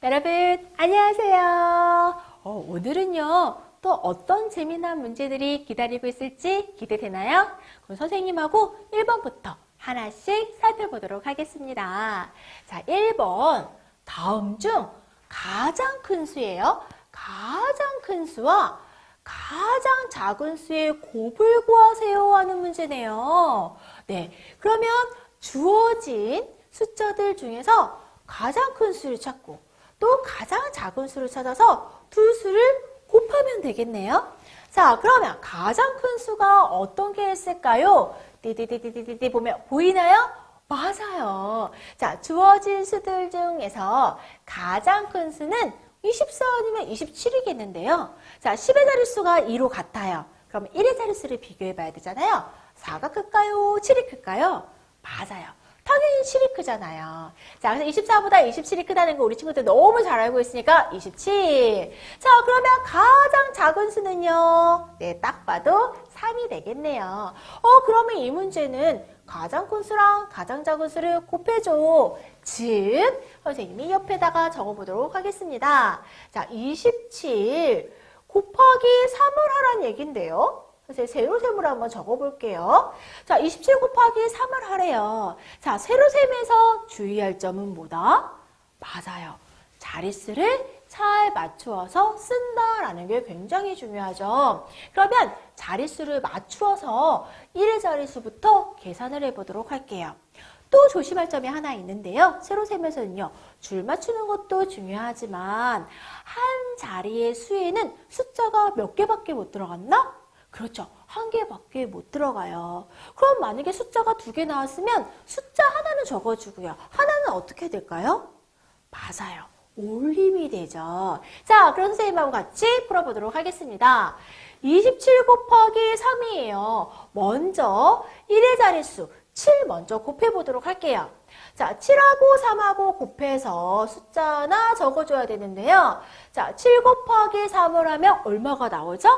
여러분 안녕하세요. 오늘은요 또 어떤 재미난 문제들이 기다리고 있을지 기대되나요? 그럼 선생님하고 1번부터 하나씩 살펴보도록 하겠습니다. 자, 1번 다음 중 가장 큰 수예요. 가장 큰 수와 가장 작은 수의 곱을 구하세요 하는 문제네요. 네, 그러면 주어진 숫자들 중에서 가장 큰 수를 찾고 또 가장 작은 수를 찾아서 두 수를 곱하면 되겠네요. 자, 그러면 가장 큰 수가 어떤 게 있을까요? 띠띠띠띠띠띠 보면 보이나요? 맞아요. 자, 주어진 수들 중에서 가장 큰 수는 24 아니면 27이겠는데요. 자, 10의 자릿수가 2로 같아요. 그럼 1의 자릿수를 비교해 봐야 되잖아요. 4가 클까요? 7이 클까요? 맞아요. 당연히 7이 크잖아요. 자, 그래서 24보다 27이 크다는 거 우리 친구들 너무 잘 알고 있으니까 27. 자, 그러면 가장 작은 수는요? 네, 딱 봐도 3이 되겠네요. 그러면 이 문제는 가장 큰 수랑 가장 작은 수를 곱해줘. 즉, 선생님이 옆에다가 적어보도록 하겠습니다. 자, 27 곱하기 3을 하라는 얘긴데요. 그래서 세로셈으로 한번 적어볼게요. 자, 27 곱하기 3을 하래요. 자, 세로셈에서 주의할 점은 뭐다? 맞아요. 자릿수를 잘 맞추어서 쓴다라는 게 굉장히 중요하죠. 그러면 자릿수를 맞추어서 1의 자릿수부터 계산을 해보도록 할게요. 또 조심할 점이 하나 있는데요. 세로셈에서는요. 줄 맞추는 것도 중요하지만 한 자리의 수에는 숫자가 몇 개밖에 못 들어갔나? 그렇죠. 한 개밖에 못 들어가요. 그럼 만약에 숫자가 2개 나왔으면 숫자 하나는 적어주고요. 하나는 어떻게 될까요? 맞아요. 올림이 되죠. 자, 그럼 선생님하고 같이 풀어보도록 하겠습니다. 27 곱하기 3이에요. 먼저 1의 자릿수 7 먼저 곱해보도록 할게요. 자, 7하고 3하고 곱해서 숫자 하나 적어줘야 되는데요. 자, 7 곱하기 3을 하면 얼마가 나오죠?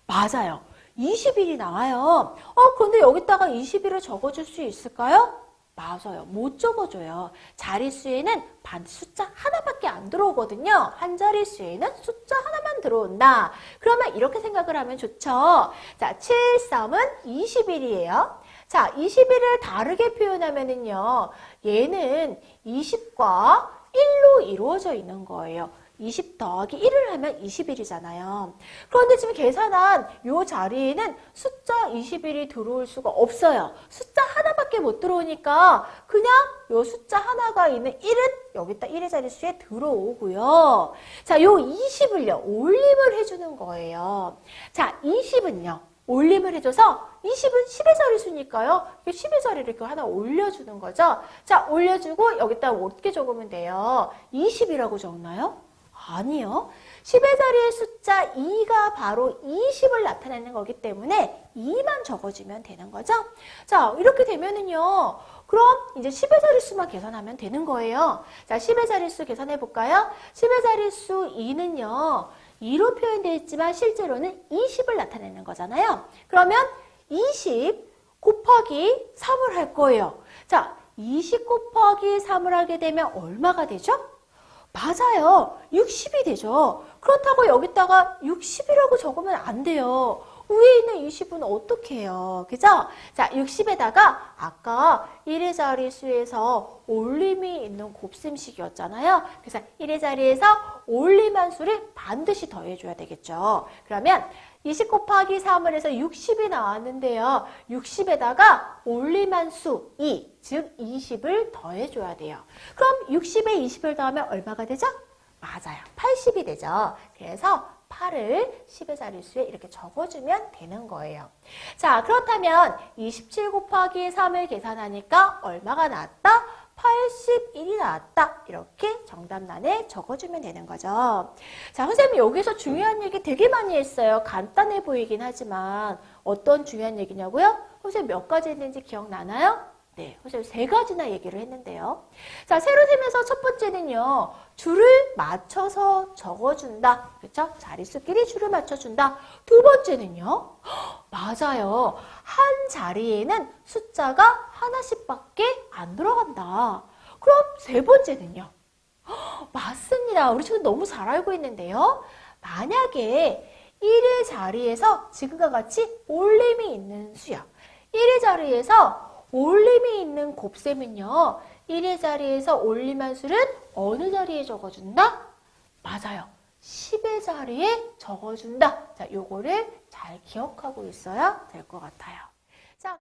맞아요. 21이 나와요. 그런데 여기다가 21을 적어줄 수 있을까요? 맞아요. 못 적어줘요. 자릿수에는 숫자 하나밖에 안 들어오거든요. 한 자릿수에는 숫자 하나만 들어온다. 그러면 이렇게 생각을 하면 좋죠. 자, 7, 3은 21이에요. 자, 21을 다르게 표현하면은요. 얘는 20과 1로 이루어져 있는 거예요. 20 더하기 1을 하면 21이잖아요. 그런데 지금 계산한 이 자리에는 숫자 21이 들어올 수가 없어요. 숫자 하나밖에 못 들어오니까 그냥 이 숫자 하나가 있는 1은 여기다 1의 자릿수에 들어오고요. 자, 이 20을요. 올림을 해주는 거예요. 자, 20은요. 올림을 해줘서 20은 10의 자릿수니까요. 10의 자리를 이렇게 하나 올려주는 거죠. 자, 올려주고 여기다 어떻게 적으면 돼요? 20이라고 적나요? 아니요. 10의 자리의 숫자 2가 바로 20을 나타내는 거기 때문에 2만 적어주면 되는 거죠. 자, 이렇게 되면은요. 그럼 이제 10의 자릿수만 계산하면 되는 거예요. 자, 10의 자릿수 계산해 볼까요? 10의 자릿수 2는요. 2로 표현되어 있지만 실제로는 20을 나타내는 거잖아요. 그러면 20 곱하기 3을 할 거예요. 자, 20 곱하기 3을 하게 되면 얼마가 되죠? 맞아요. 60이 되죠. 그렇다고 여기다가 60이라고 적으면 안 돼요. 위에 있는 20은 어떻게 해요? 그죠? 자, 60에다가 아까 1의 자릿수에서 올림이 있는 곱셈식이었잖아요. 그래서 1의 자리에서 올림한 수를 반드시 더해줘야 되겠죠. 그러면 20 곱하기 3을 해서 60이 나왔는데요. 60에다가 올림한 수 2, 즉 20을 더해줘야 돼요. 그럼 60에 20을 더하면 얼마가 되죠? 맞아요. 80이 되죠. 그래서 8을 10의 자릿수에 이렇게 적어주면 되는 거예요. 자, 그렇다면 27 곱하기 3을 계산하니까 얼마가 나왔다? 81이 나왔다. 이렇게 정답란에 적어주면 되는 거죠. 자, 선생님 여기서 중요한 얘기 되게 많이 했어요. 간단해 보이긴 하지만 어떤 중요한 얘기냐고요? 선생님 몇 가지 했는지 기억나나요? 네, 선생님 3가지나 얘기를 했는데요. 자, 세로셈에서 첫 번째는요. 줄을 맞춰서 적어준다. 그렇죠? 자릿수끼리 줄을 맞춰준다. 두 번째는요. 맞아요. 한 자리에는 숫자가 하나씩밖에 안 들어간다. 그럼 세 번째는요. 맞습니다. 우리 친구 너무 잘 알고 있는데요. 만약에 1의 자리에서 지금과 같이 올림이 있는 수요. 1의 자리에서 올림이 있는 곱셈은요. 1의 자리에서 올림한 수는 어느 자리에 적어준다? 맞아요. 10의 자리에 적어준다. 자, 요거를 잘 기억하고 있어야 될 것 같아요.